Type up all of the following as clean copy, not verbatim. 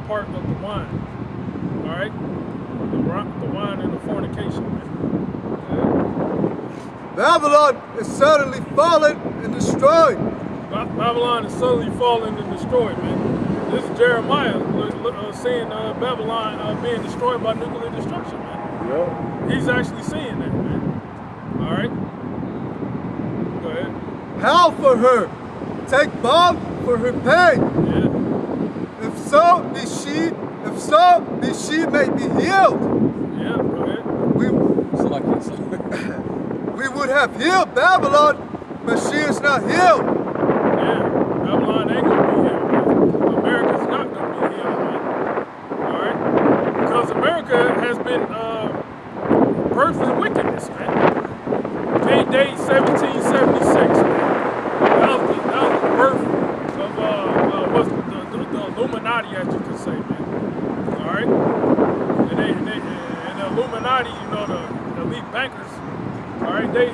part of the wine. All right, the wine and the fornication. Babylon is suddenly fallen and destroyed. Babylon is suddenly fallen and destroyed, man. This is Jeremiah seeing Babylon being destroyed by nuclear destruction, man. Yeah. He's actually seeing that, man. All right. Go ahead. Howl for her. Take balm for her pain. Yeah. If so, be she may be healed. Yeah, go ahead. We would have healed Babylon, but she is not healed. Yeah, Babylon ain't gonna be healed, man. America's not gonna be healed, man. All right? Because America has been birthed in wickedness, man. Date 1776, man. That was the birth of the Illuminati, as you could say, man. All right? And the Illuminati, you know, the elite bankers, all right, they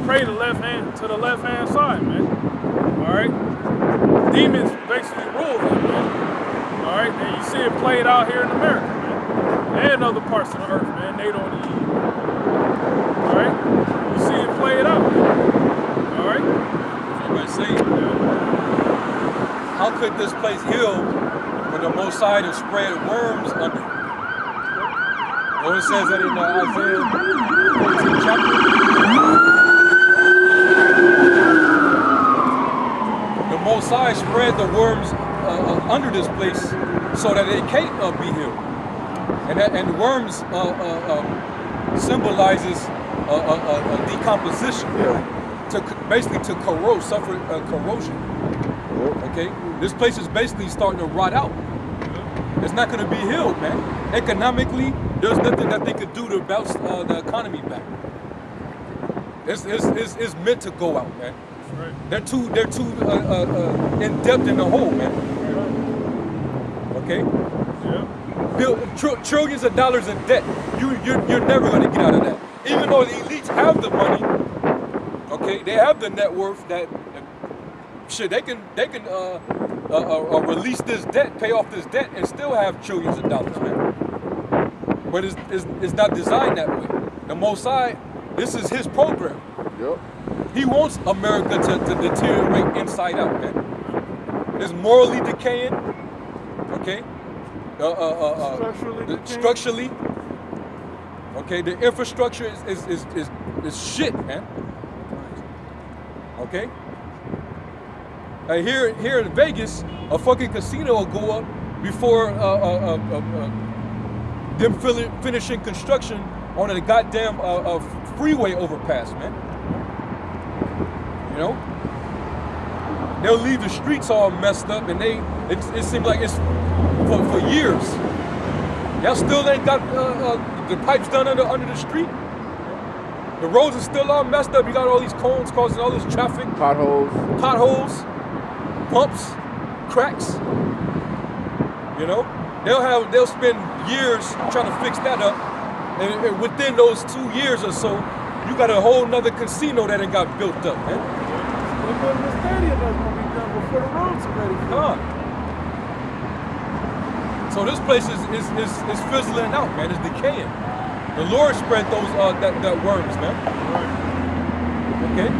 pray to the left hand side, man. All right? Demons basically rule them, man. All right? And you see it played out here in America, man. And other parts of the earth, man. They don't eat. All right? You see it played out, man. All right? So I'm saying, how could this place heal when the Most High has spread worms under it? Well, it says that in Isaiah 14 chapter. The Most High spread the worms under this place so that it can't be healed. And the worms symbolizes decomposition, basically to corrode, suffer corrosion. Okay, this place is basically starting to rot out. It's not going to be healed, man. Economically, there's nothing that they could do to bounce the economy back. It's meant to go out, man. Right. They're too in depth in the hole, man. Okay. Yeah. Trillions of dollars in debt. You're never going to get out of that. Even though the elites have the money, okay, they have the net worth that shit. They can release this debt, pay off this debt, and still have trillions of dollars, man. But it's not designed that way. The Most High, this is His program. Yep. He wants America to deteriorate inside out, man. It's morally decaying, okay? Structurally, okay? The infrastructure is shit, man. Okay? Here in Vegas, a fucking casino will go up before them finishing construction on a goddamn freeway overpass, man. You know? They'll leave the streets all messed up, and it seems like it's for years. Y'all still ain't got the pipes done under the street. The roads are still all messed up. You got all these cones causing all this traffic. Potholes, bumps, cracks. You know, they'll spend years trying to fix that up, and within those 2 years or so, you got a whole nother casino that ain't got built up, man. They're building the stadium that's gonna be done before the roads are ready. So this place is fizzling out, man. It's decaying. The Lord spread those that worms, man. Okay.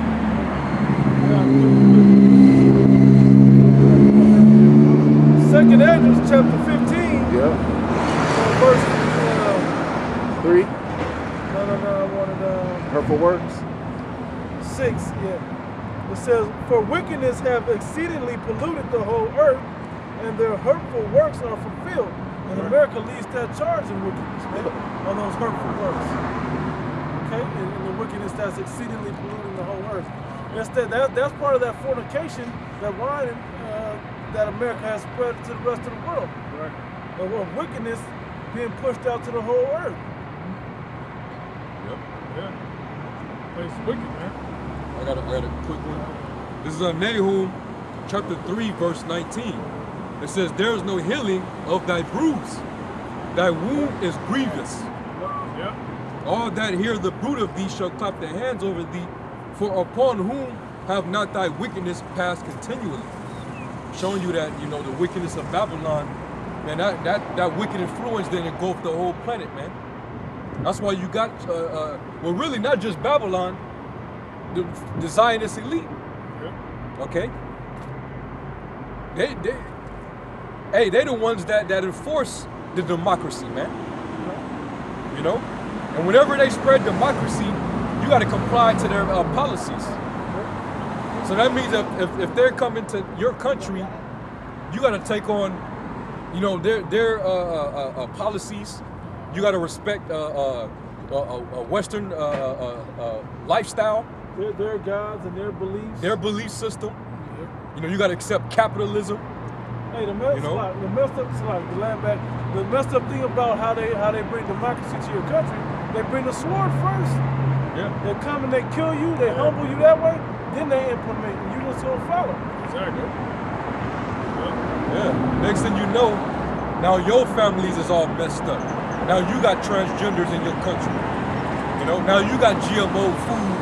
Second Ezra chapter 15. Yeah. Verse 3. No, I wanted Hurtful works. 6. Yeah. It says, "For wickedness have exceedingly polluted the whole earth, and their hurtful works are fulfilled." And America leads that charge in wickedness, man, on those hurtful works. Okay, and the wickedness that's exceedingly polluting the whole earth. That's part of that fornication, that wine that America has spread to the rest of the world. Right. Of wickedness being pushed out to the whole earth. Yep. Yeah. It's wicked, man. I got a quick one. This is Nahum chapter 3, verse 19. It says, "There is no healing of thy bruise. Thy wound is grievous. Yeah. All that hear the bruit of thee shall clap their hands over thee, for upon whom have not thy wickedness passed continually?" Showing you that, you know, the wickedness of Babylon man, that wicked influence then engulfed the whole planet, man. That's why you got, well, really not just Babylon, the Zionist elite. Yeah. Okay. They the ones that enforce the democracy, man. You know, and whenever they spread democracy, you got to comply to their policies. So that means if they're coming to your country, you got to take on, you know, their policies. You got to respect a Western lifestyle. Their gods and their beliefs. Their belief system. Yeah. You know, you got to accept capitalism. Hey, the messed up thing about how they bring democracy to your country, they bring the sword first. Yeah. They come and they kill you, they humble you that way, then they implement, and you just don't follow. Exactly. Yeah. Next thing you know, now your families is all messed up. Now you got transgenders in your country. You know, now you got GMO food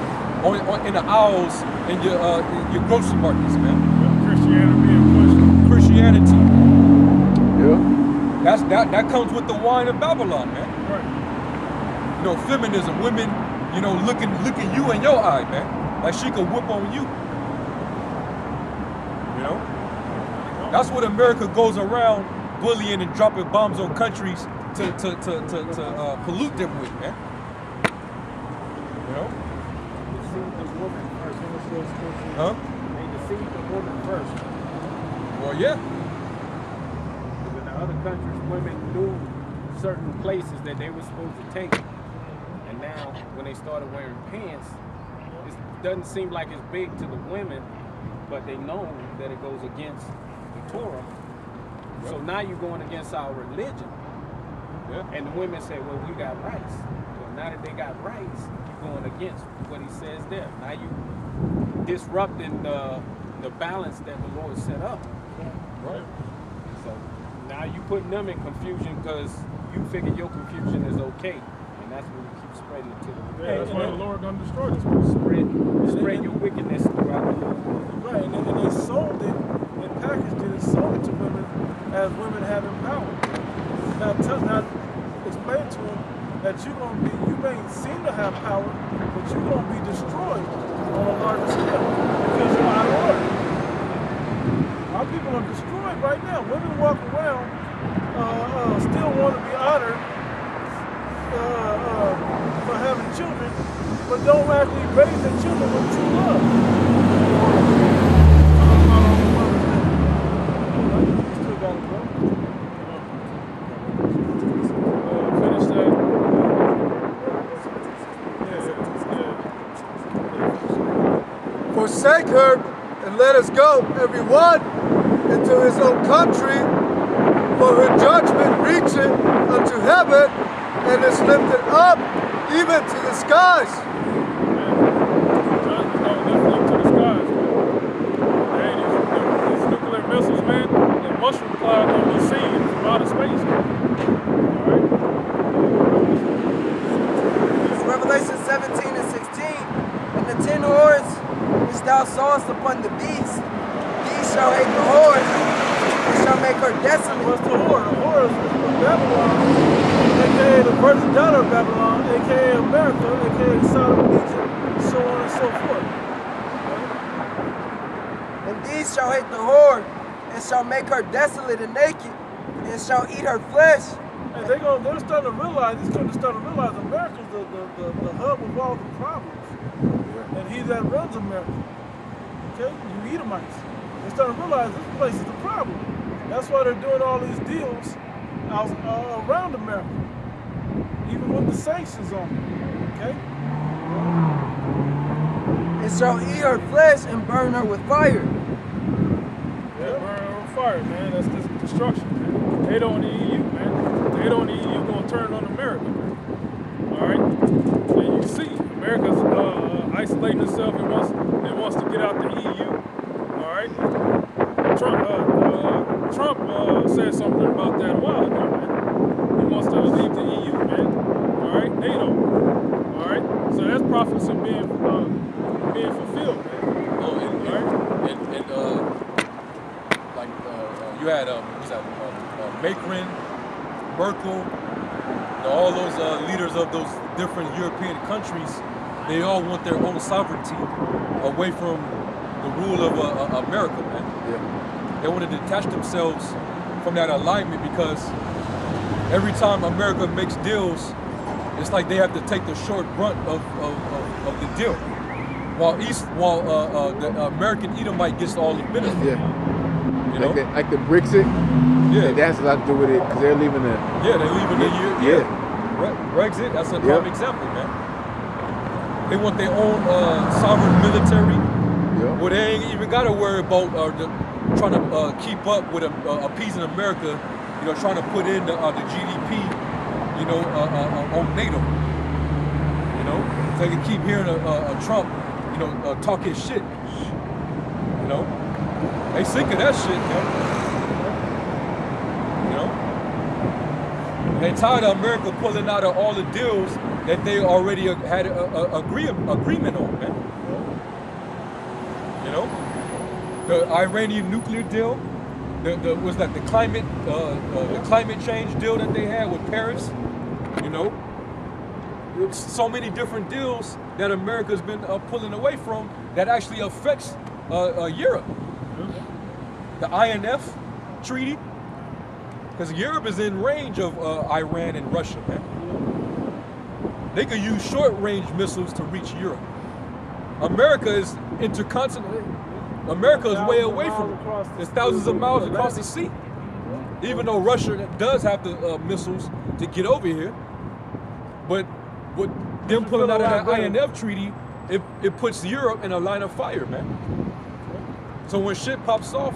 in the aisles in your grocery markets, man. Christianity being pushed. Christianity. Yeah. That comes with the wine of Babylon, man. Right. You know, feminism, women, you know, looking you in your eye, man. Like she could whip on you. You know? That's what America goes around bullying and dropping bombs on countries to pollute them with, man. You know? Deceive the woman first. Huh? They deceive the woman first. Well, yeah. In the other countries, women knew certain places that they were supposed to take. And now, when they started wearing pants, it doesn't seem like it's big to the women, but they know that it goes against the Torah. So now you're going against our religion. Yeah. And the women say, well, we got rights. Well, now that they got rights, you're going against what he says there. Now you disrupting the balance that the Lord set up. Right. So now you putting them in confusion because you figure your confusion is okay. And that's when you keep spreading it to them. Yeah, that's why the Lord gonna destroy this place. Spread your wickedness throughout the world. Right, and they sold it and packaged it and sold it to women as women having power. Now explain to them that you may seem to have power, but you're gonna be destroyed on a larger scale because you're out of order. Our people are destroyed right now. Women walk around still want to be honored for having children, but don't actually raise their children with true love. Still got it, bro. Finish that. Forsake her and let us go, everyone, into his own country, for her judgment reacheth unto heaven and is lifted up even to the skies. These nuclear missiles, man, and mushroom clouds gonna be seen from outer space. Alright? Revelation 17 and 16. And the 10 horns which thou sawest upon the beast, these shall hate the whore, and shall make her desolate. What's the whore? The whore is Babylon, aka the virgin daughter of Babylon, aka America, aka Sodom and Egypt, so on and so forth. And these shall hate the whore, and shall make her desolate and naked, and shall eat her flesh. And they're starting to realize, these countries starting to realize America's the hub of all the problems. And he that runs America. Okay? You Edomites. They're starting to realize this place is the problem. That's why they're doing all these deals around America. Even with the sanctions on it. Okay? And shall eat her flesh and burn her with fire. Yeah, burn her with fire, man. That's just destruction, man. They don't need you, man. They don't need you gonna turn on America, man. Alright? And you see, America's isolating itself and wants to get out the EU. Alright? Trump said something about that a while ago, man. He wants to leave the EU, man. Alright? NATO. Alright? So that's prophecy being fulfilled, man. Oh, you had Macron, Merkel, all those leaders of those different European countries, they all want their own sovereignty away from the rule of America, man. Yeah. They want to detach themselves from that alignment because every time America makes deals, it's like they have to take the short brunt of the deal, while the American Edomite gets all the benefit. Yeah. You know? Like the Brexit. Yeah. That has a lot to do with it because they're leaving the. Yeah, they're leaving the year. Yeah. Brexit, that's a prime example, man. They want their own sovereign military. Yeah. Well, they ain't even got to worry about trying to keep up with appeasing America, you know, trying to put in the GDP, you know, on NATO. You know, so they can keep hearing Trump, you know, talk his shit. You know, they sick of that shit, man. You know, they tired of America pulling out of all the deals that they already had agreement on, man. You know, the Iranian nuclear deal, was that the climate change deal that they had with Paris. You know, so many different deals that America's been pulling away from that actually affects Europe. The INF treaty, because Europe is in range of Iran and Russia, man. They could use short-range missiles to reach Europe. America is intercontinental. America is way away from it. It's thousands of miles across the sea. Even though Russia does have the missiles to get over here, but with them pulling out of that INF treaty, it puts Europe in a line of fire, man. So when shit pops off,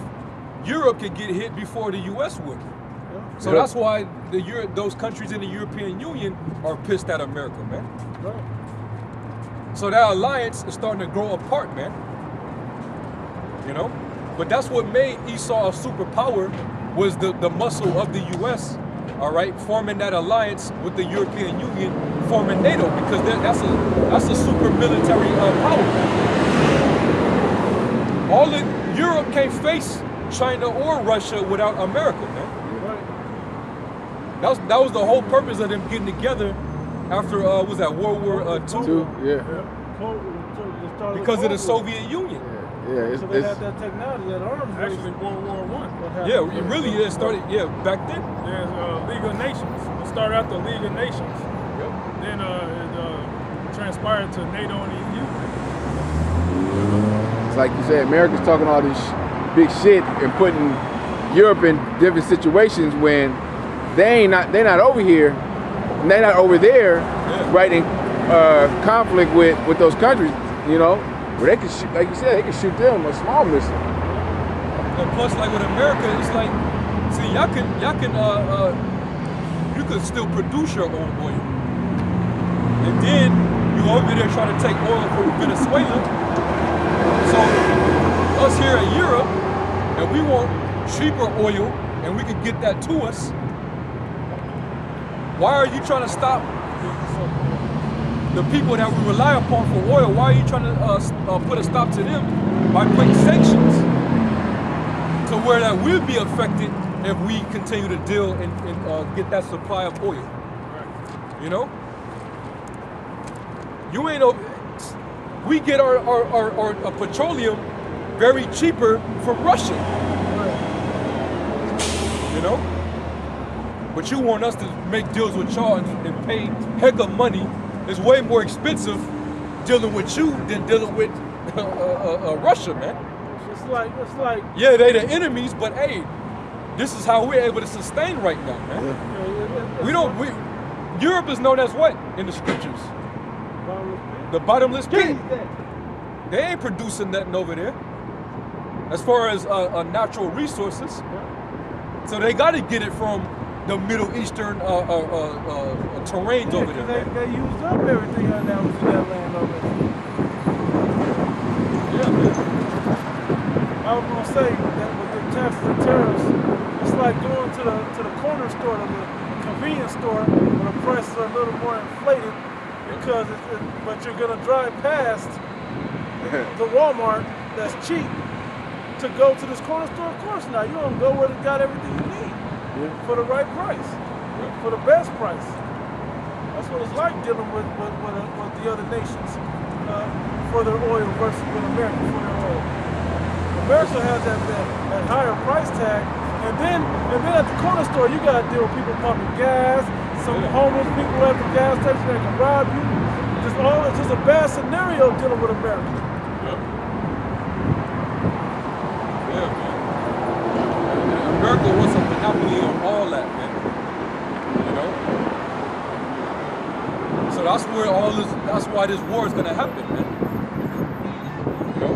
Europe could get hit before the U.S. would. So that's why those countries in the European Union are pissed at America, man. So that alliance is starting to grow apart, man. You know? But that's what made Esau a superpower, was the muscle of the U.S., all right, forming that alliance with the European Union, forming NATO, because that's a super military power. All of Europe can't face China or Russia without America, man. That was the whole purpose of them getting together after was that World War II? Yeah. Because of the Soviet Union. Yeah. So they had that technology, that arms race. Actually, World War I. Yeah, it really it started. Yeah, back then. There's League of Nations. It started out the League of Nations. Yep. Then it transpired to NATO and EU. It's like you said, America's talking all this big shit and putting Europe in different situations when they're not over here, and they're not over there, right in conflict with those countries, you know, where they can shoot, like you said, they can shoot them a small missile. And plus, like with America, it's like, see, you could still produce your own oil, and then you over there trying to take oil from Venezuela. So us here in Europe, and we want cheaper oil, and we can get that to us. Why are you trying to stop the people that we rely upon for oil? Why are you trying to put a stop to them by putting sanctions to where that will be affected if we continue to deal and get that supply of oil? You know? You ain't over. We get our petroleum very cheaper from Russia. You know? But you want us to make deals with y'all and pay heck of money. It's way more expensive dealing with you than dealing with Russia, man. It's like. Yeah, they the enemies, but hey, this is how we're able to sustain right now, man. Yeah. Europe is known as what in the scriptures? The bottomless pit. They ain't producing nothing over there as far as natural resources. So they got to get it from the Middle Eastern terrains over there. They used up everything that was in that land over there. Yeah, man. I was gonna say that with the taxes and tariffs, it's like going to the corner store, to the convenience store, where the prices are a little more inflated because but you're gonna drive past the Walmart that's cheap to go to this corner store. Of course not. You don't go where they got everything you need. for the right price, for the best price. That's what it's like dealing with the other nations for their oil versus with America for their oil. America has that higher price tag, and then at the corner store you gotta deal with people pumping gas, some homeless people at the gas station that can rob you. It's just a bad scenario dealing with America. Yeah, man. America wants a monopoly on all that, man. You know? So that's why this war is gonna happen, man. You know?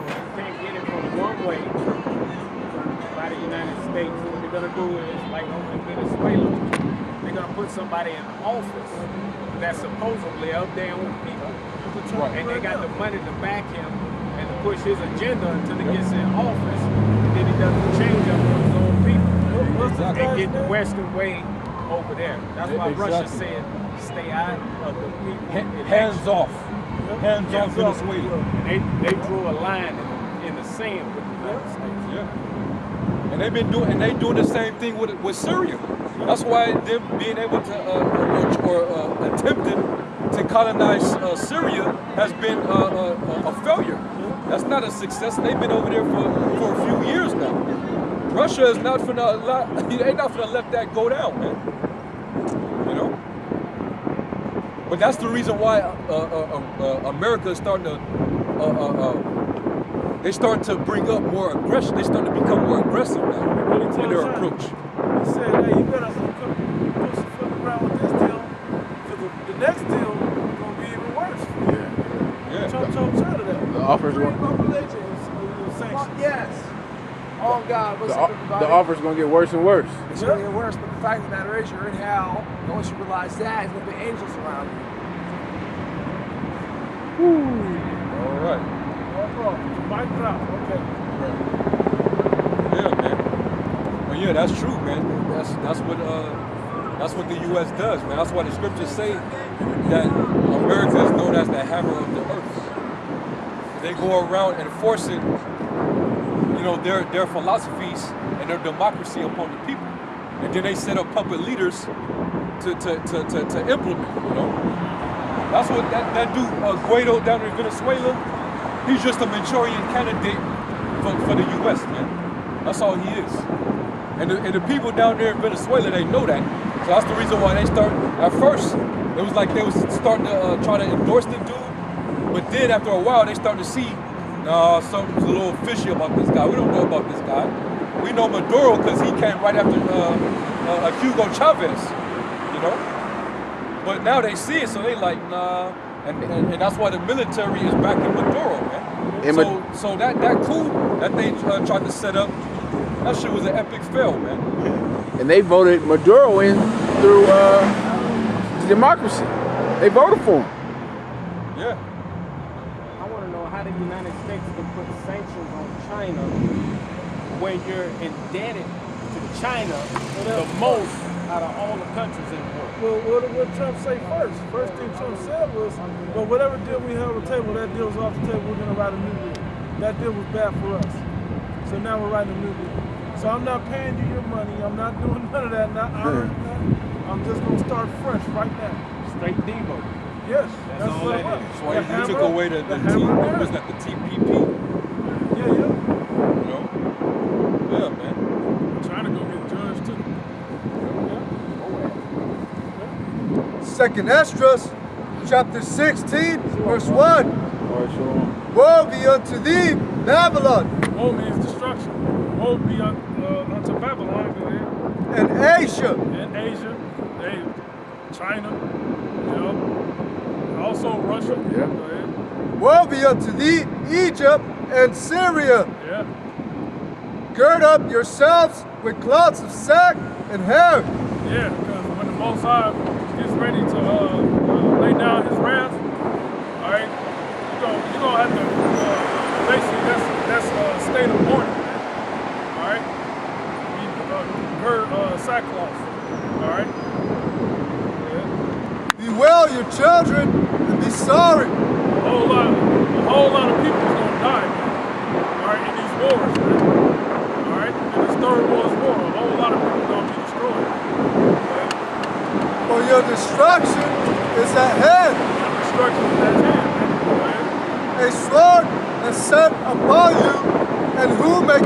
You can't get it from one way by the United States. What they're gonna do is, like over in Venezuela, they're gonna put somebody in office that's supposedly of their own people. Right. And they got the money to back him and to push his agenda until he gets in office. And then he doesn't change up on his own people. And get the Western way over there. That's why Russia said, stay out of the people. Hands off. Hands off Venezuela. They drew a line in the sand with the United States. Yeah. And they doing the same thing with Syria. That's why them being able to attempting to colonize Syria has been a failure. That's not a success. They've been over there for a few years now. Russia is not finna let that go down, man. You know. But that's the reason why America is starting to they start to bring up more aggression. They start to become more aggressive now in their approach. He said, hey, you better put some foot around with this deal, because the next deal is going to be even worse. Yeah. Trump out of that. The offer's going. Yes. Oh God, what's up, everybody? The offer's going to get worse and worse. It's going to get worse, but the fact of the matter is, you're in hell. And once you realize that, there's going to be angels around you. All right. Mic drop. Okay. Yeah, man. Well, yeah, that's true, man. That's what the U.S. does, man. That's why the scriptures say that America is known as the hammer of the earth. They go around enforcing, you know, their philosophies and their democracy upon the people, and then they set up puppet leaders to implement. You know, that's what that dude Guaido down in Venezuela. He's just a Manchurian candidate for the U.S., man. That's all he is. And the people down there in Venezuela, they know that. So that's the reason why they start. At first, it was like they was starting to try to endorse the dude. But then after a while, they started to see, something's a little fishy about this guy. We don't know about this guy. We know Maduro because he came right after Hugo Chavez, you know? But now they see it, so they like, nah. And that's why the military is backing Maduro, man. So that coup that they tried to set up, that shit was an epic fail, man. And they voted Maduro in through democracy. They voted for him. Yeah. I want to know how the United States can put sanctions on China when you're indebted to China the most out of all the countries in the world. Well, what did Trump say first? First thing Trump said was, well, whatever deal we have on the table, that deal's off the table, we're going to write a new deal. That deal was bad for us. So now we're writing a new deal. So I'm not paying you your money. I'm not doing none of that. Not honoring that. I'm just going to start fresh right now. Straight Devo. Yes, That's all what it that was. is. So he took away the was that the TPP? Yeah. You know? Yeah, man. Trying to go get judged too. Second Esdras, chapter 16, verse 1. All right, shalom. Woe be unto thee, Babylon, Woe means destruction. Woe be unto Babylon, and Asia, and Asia, China, you know, also Russia. Yeah. Go ahead. woe be unto thee, Egypt and Syria. Yeah. Gird up yourselves with cloths of sack and hair. Yeah, because when the Most High gets ready to lay down his wrath, all right, you're gonna have to basically that's a state of mourning, all right. Her sackcloth, all right. Yeah. Bewail your children and be sorry. A whole lot of people is gonna die, man. All right, in these wars, man. All right. right? In this third world war, a whole lot of people are gonna be destroyed. Right? For your destruction is at hand. Destruction is at hand, man. Right? A sword is set upon you, and who may